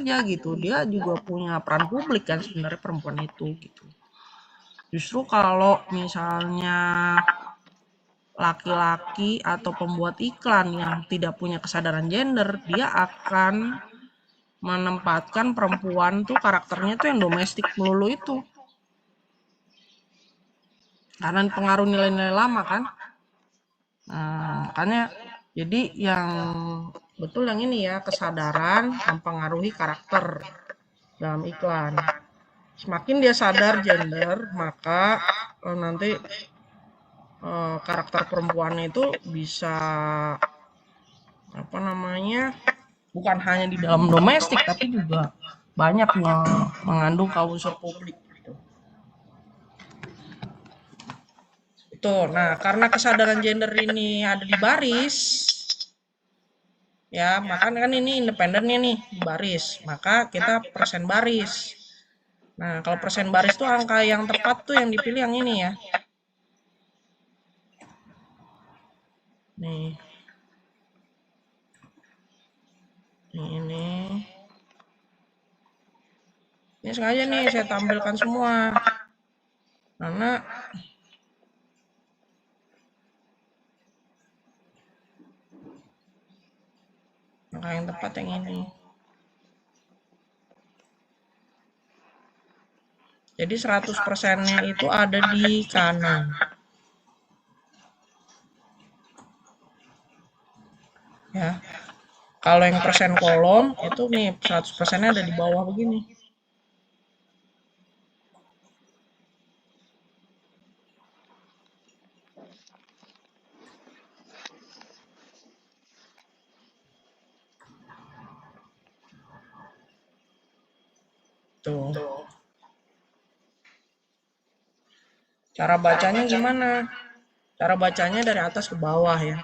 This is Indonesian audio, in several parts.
aja gitu. Dia juga punya peran publik kan sebenarnya perempuan itu gitu. Justru kalau misalnya laki-laki atau pembuat iklan yang tidak punya kesadaran gender, dia akan menempatkan perempuan tuh karakternya tuh yang domestik melulu itu. Karena pengaruh nilai-nilai lama kan. Nah, makanya jadi yang betul yang ini ya, kesadaran mempengaruhi karakter dalam iklan. Semakin dia sadar gender, maka nanti karakter perempuannya itu bisa apa namanya, bukan hanya di dalam domestik tapi juga banyak mengandung unsur publik gitu. Itu. Nah, karena kesadaran gender ini ada di baris, ya, maka kan ini independennya nih di baris, maka kita persen baris. Nah, kalau persen baris tuh angka yang tepat tuh yang dipilih yang ini ya. Nih. Ini sengaja nih saya tampilkan semua. Karena angka yang tepat yang ini. Jadi 100%-nya itu ada di kanan. Ya. Kalau yang persen kolom itu nih 100%-nya ada di bawah begini. Tuh. Cara bacanya gimana? Cara bacanya dari atas ke bawah ya.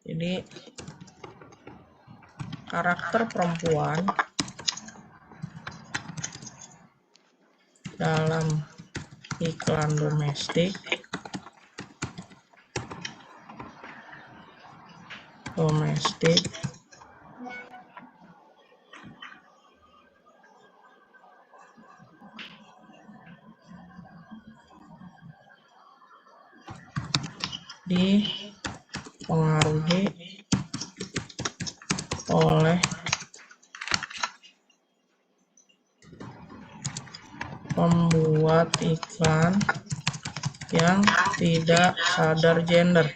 Jadi karakter perempuan dalam iklan domestik dipengaruhi oleh pembuat iklan yang tidak sadar gender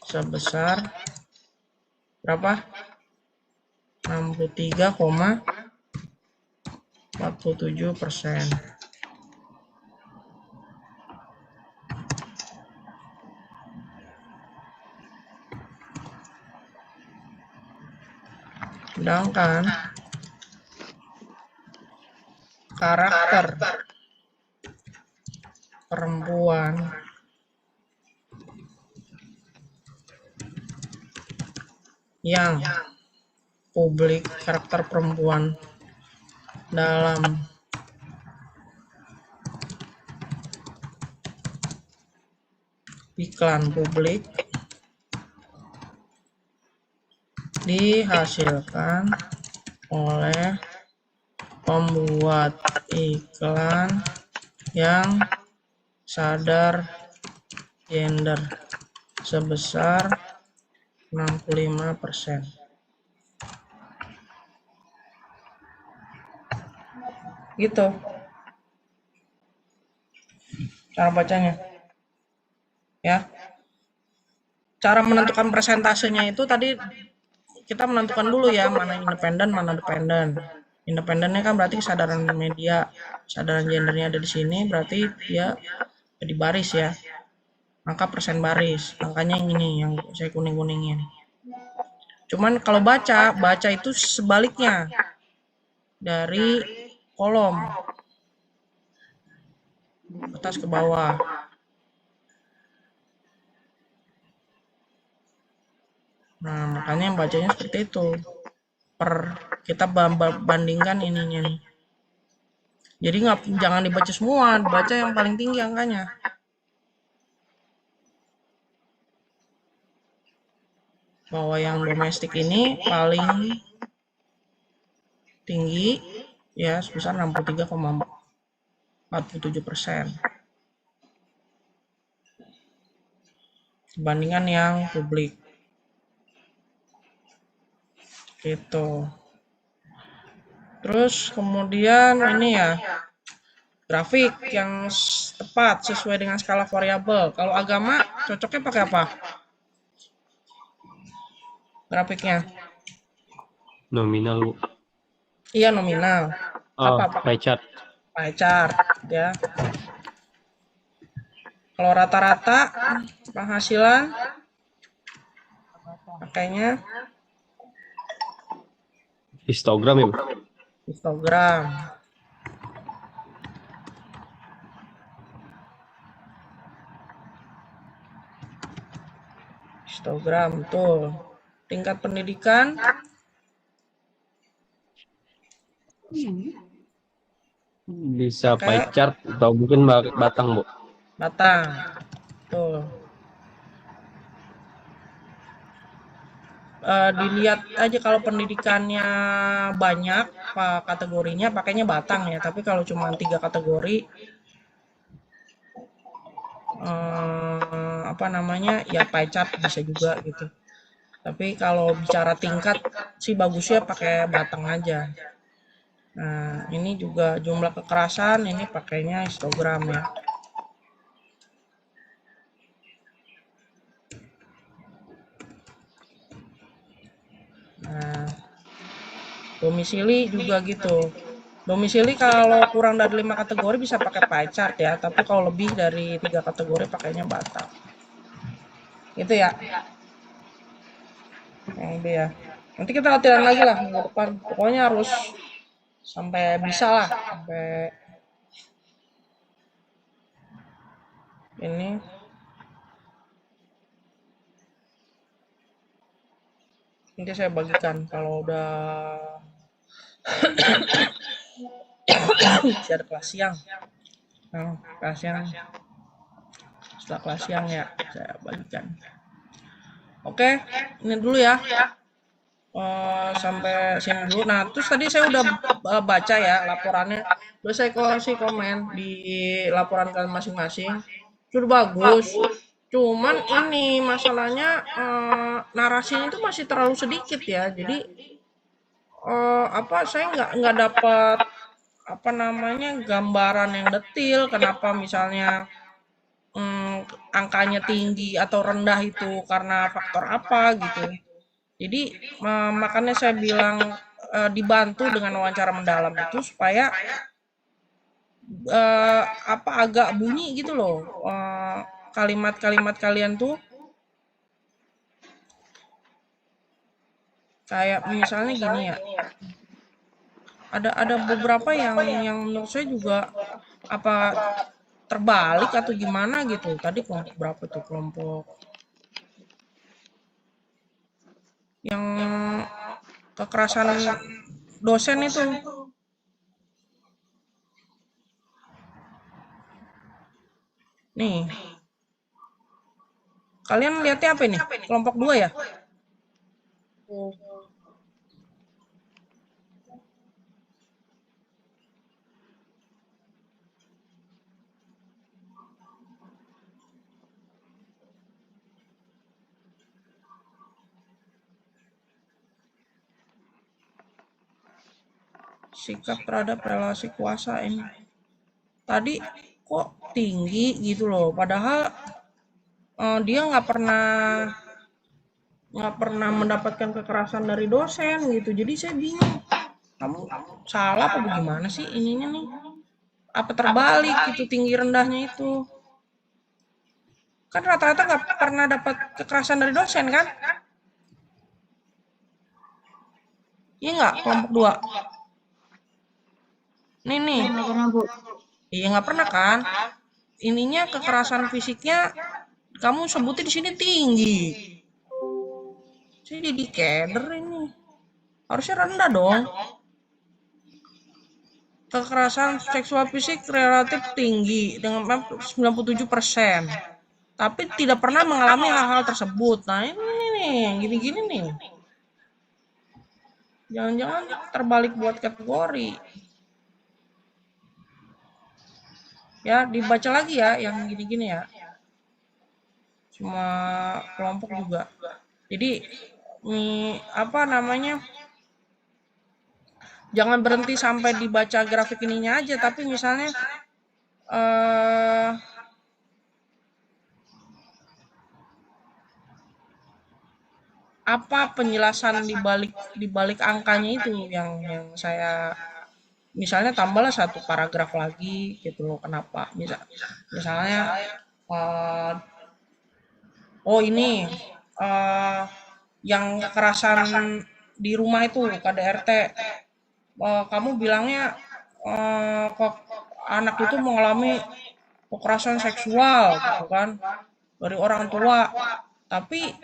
sebesar berapa? 63,47%. Sedangkan karakter perempuan yang publik, karakter perempuan dalam iklan publik dihasilkan oleh pembuat iklan yang sadar gender sebesar 65%. Gitu cara bacanya ya. Cara menentukan persentasenya itu tadi kita menentukan dulu ya, mana independen mana dependen. Independennya kan berarti kesadaran media, kesadaran gendernya ada di sini, berarti dia di baris ya. Maka persen baris, angkanya yang ini yang saya kuning-kuningin. Cuman kalau baca itu sebaliknya dari kolom atas ke bawah. Nah, makanya bacanya seperti itu. Kita bandingkan ininya nih. Jadi jangan dibaca semua, baca yang paling tinggi angkanya. bahwa yang domestik ini paling tinggi ya sebesar 63,47% dibandingkan yang publik. Gitu. Terus kemudian ini ya, grafik yang tepat sesuai dengan skala variabel. Kalau agama cocoknya pakai apa? Grafiknya. Nominal, Bu. Iya nominal. Oh, Apa? pie chart. Pie chart ya. Kalau rata-rata penghasilan pakainya Histogram ya, Bu? histogram. Histogram tuh. Tingkat pendidikan Bisa pie pakai chart atau mungkin batang, Bu. batang. Tuh. Dilihat aja kalau pendidikannya banyak kategorinya pakainya batang ya, tapi kalau cuma 3 kategori apa namanya ya pie chart bisa juga gitu, tapi kalau bicara tingkat sih bagusnya pakai batang aja. Nah ini juga jumlah kekerasan ini pakainya histogram ya. Nah domisili juga gitu. Domisili kalau kurang dari 5 kategori bisa pakai pie chart ya, tapi kalau lebih dari 3 kategori pakainya batang. Gitu ya. Yang itu ya. Nanti kita latihan lagi lah minggu depan. Pokoknya harus sampai bisa lah, sampai ini. Nanti saya bagikan kalau udah masih ada kelas siang. Nah, kelas siang setelah kelas siang ya saya bagikan. Oke, ini dulu ya. Sampai sini dulu. Nah, terus tadi saya udah baca ya laporannya. Terus saya kasih komen di laporan kalian masing-masing. Sudah bagus. Cuman ini masalahnya narasinya itu masih terlalu sedikit ya. Jadi apa saya nggak dapat apa namanya gambaran yang detil. Kenapa misalnya angkanya tinggi atau rendah itu karena faktor apa gitu. Jadi makanya saya bilang dibantu dengan wawancara mendalam itu supaya apa agak bunyi gitu loh kalimat-kalimat kalian tuh kayak misalnya gini ya. Ada beberapa yang menurut saya juga apa terbalik atau gimana gitu. Tadi kelompok berapa tuh kelompok yang kekerasan dosen itu. Nih, kalian lihatnya apa ini? Kelompok 2 ya? Sikap terhadap relasi kuasa ini. Tadi kok tinggi gitu loh, padahal dia nggak pernah mendapatkan kekerasan dari dosen gitu. Jadi saya bingung, kamu salah apa bagaimana sih ininya nih? Apa terbalik gitu tinggi rendahnya itu? Kan rata-rata nggak pernah dapat kekerasan dari dosen kan? Iya nggak kelompok 2? Nih. Iya nggak pernah kan? Ininya kekerasan fisiknya kamu sebutnya di sini tinggi. Saya jadi keder ini. Harusnya rendah dong. Kekerasan seksual fisik relatif tinggi dengan 97%. Tapi tidak pernah mengalami hal-hal tersebut. Nah, ini nih, yang gini-gini nih. Jangan-jangan terbalik buat kategori. Ya, dibaca lagi ya yang gini-gini ya. Cuma kelompok juga. Jadi apa namanya? Jangan berhenti sampai dibaca grafik ininya aja, tapi misalnya eh apa penjelasan di balik angkanya itu yang saya misalnya tambahlah satu paragraf lagi gitu loh, kenapa misalnya eh, oh ini eh, yang kekerasan di rumah itu KDRT, kamu bilangnya kok anak itu mengalami kekerasan seksual gitu kan dari orang tua, tapi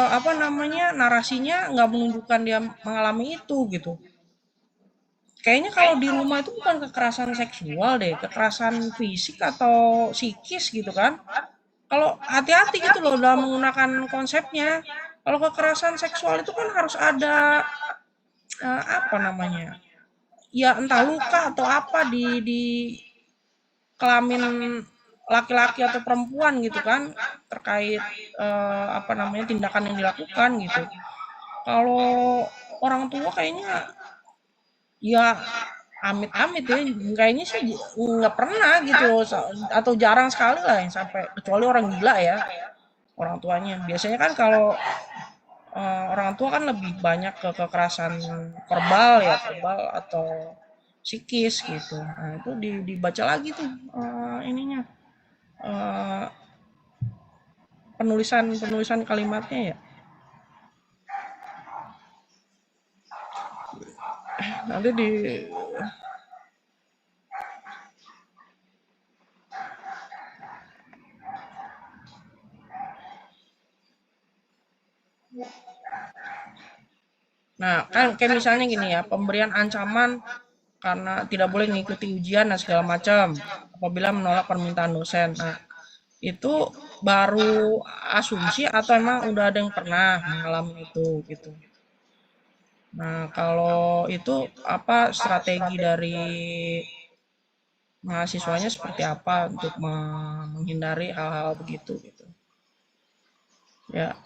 apa namanya narasinya nggak menunjukkan dia mengalami itu gitu. Kayaknya kalau di rumah itu bukan kekerasan seksual deh, kekerasan fisik atau psikis gitu kan. Kalau hati-hati gitu loh dalam menggunakan konsepnya. Kalau kekerasan seksual itu kan harus ada apa namanya? Ya entah luka atau apa di kelamin laki-laki atau perempuan gitu kan terkait apa namanya tindakan yang dilakukan gitu. Kalau orang tua kayaknya ya amit-amit ya, kayaknya sih nggak pernah gitu loh, atau jarang sekali lah yang sampai kecuali orang gila ya orang tuanya. Biasanya kan kalau orang tua kan lebih banyak ke kekerasan verbal ya, verbal atau psikis gitu. Nah, itu dibaca lagi tuh ininya eh, penulisan kalimatnya ya. Nanti di Nah, kan kayak misalnya gini ya, pemberian ancaman karena tidak boleh mengikuti ujian dan segala macam apabila menolak permintaan dosen. Nah, itu baru asumsi atau emang udah ada yang pernah mengalami itu gitu. Nah, kalau itu apa strategi dari mahasiswanya seperti apa untuk menghindari hal-hal begitu gitu. Ya,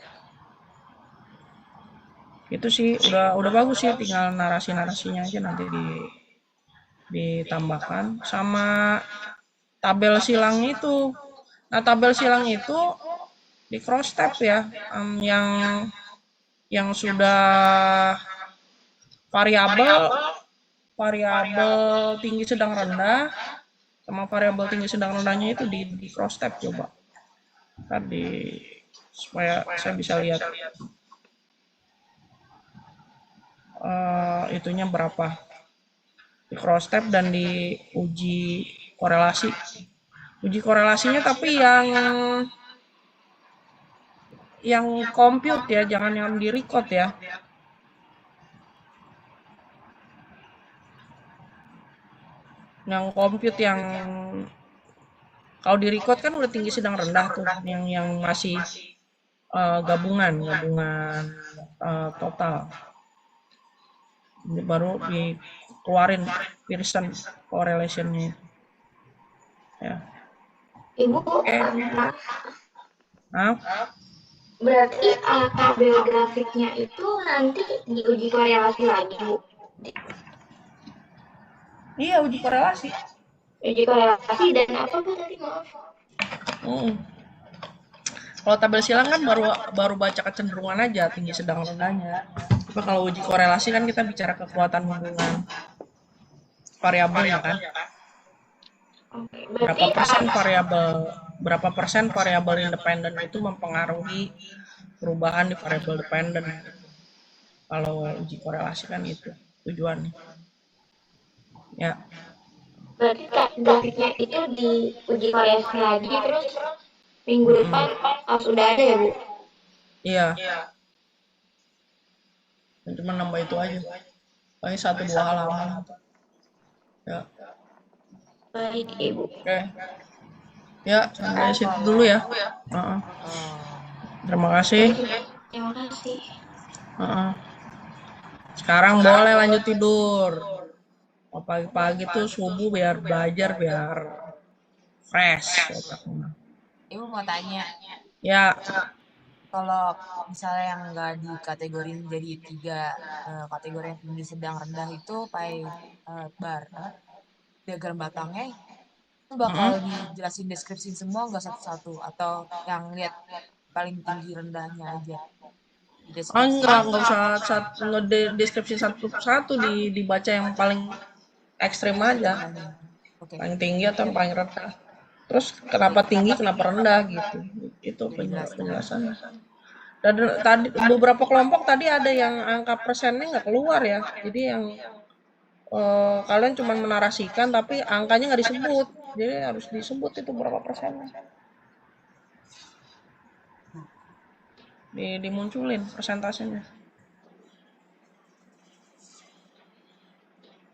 itu sih udah bagus sih, tinggal narasi-narasinya aja nanti ditambahkan sama tabel silang itu. Nah, tabel silang itu di cross tab ya, yang sudah variabel variabel tinggi sedang rendah sama variabel tinggi sedang rendahnya itu di cross tab coba. Tadi supaya saya bisa lihat itunya berapa di cross tab dan diuji korelasi. Uji korelasinya tapi yang compute ya, jangan yang di record ya. Yang compute yang kalau di record kan udah tinggi sedang rendah tuh, yang masih gabungan total. Ini baru dikeluarin Pearson correlation-nya ya. Ibu, Nah, berarti tabel grafiknya itu nanti diuji korelasi lagi, Bu? iya uji korelasi. Uji korelasi dan apa, Bu, tadi maaf? Kalau tabel silang kan baru baca kecenderungan aja tinggi sedang rendahnya. Tapi kalau uji korelasi kan kita bicara kekuatan hubungan variabelnya kan. Berarti Berapa persen variabel independen itu mempengaruhi perubahan di variabel dependen. Kalau uji korelasi kan itu tujuannya. Ya. berarti grafiknya itu diuji korelasi lagi terus minggu depan harus udah ada ya, Bu? Iya. Cuma nambah itu aja. Paling 1-2 halaman. Ya. Baik, Ibu. Oke. Ya, sampai situ dulu ya. Terima kasih. Terima kasih. Heeh. Sekarang boleh lanjut tidur. Pagi-pagi tuh subuh biar belajar biar fresh otaknya. Ibu mau tanya, Ya, kalau misalnya yang nggak dikategorin jadi 3 kategori yang tinggi, sedang, rendah itu diagram batangnya itu bakal dijelasin deskripsi semua nggak satu-satu atau yang lihat paling tinggi rendahnya aja di deskripsi enggak usah deskripsi satu-satu dibaca yang paling ekstrim aja. rendahnya. Oke. Paling tinggi atau yang paling rendah. Terus kenapa tinggi, kenapa rendah gitu. Itu Udah dijelasin. penjelasannya. Dan tadi beberapa kelompok tadi ada yang angka persennya nggak keluar ya. Jadi yang kalian cuma menarasikan tapi angkanya nggak disebut. Jadi harus disebut itu berapa persennya. Dimunculin persentasenya.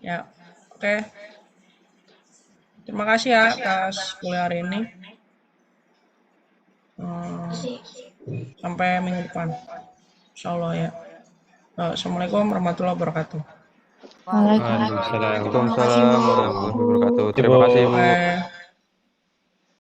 Ya, oke. Terima kasih ya atas kuliah hari ini. Kasih. Sampai minggu depan. Insyaallah ya. Assalamualaikum warahmatullahi wabarakatuh. Waalaikumsalam. Waalaikumsalam warahmatullahi wabarakatuh. Terima kasih, Bu. Oke.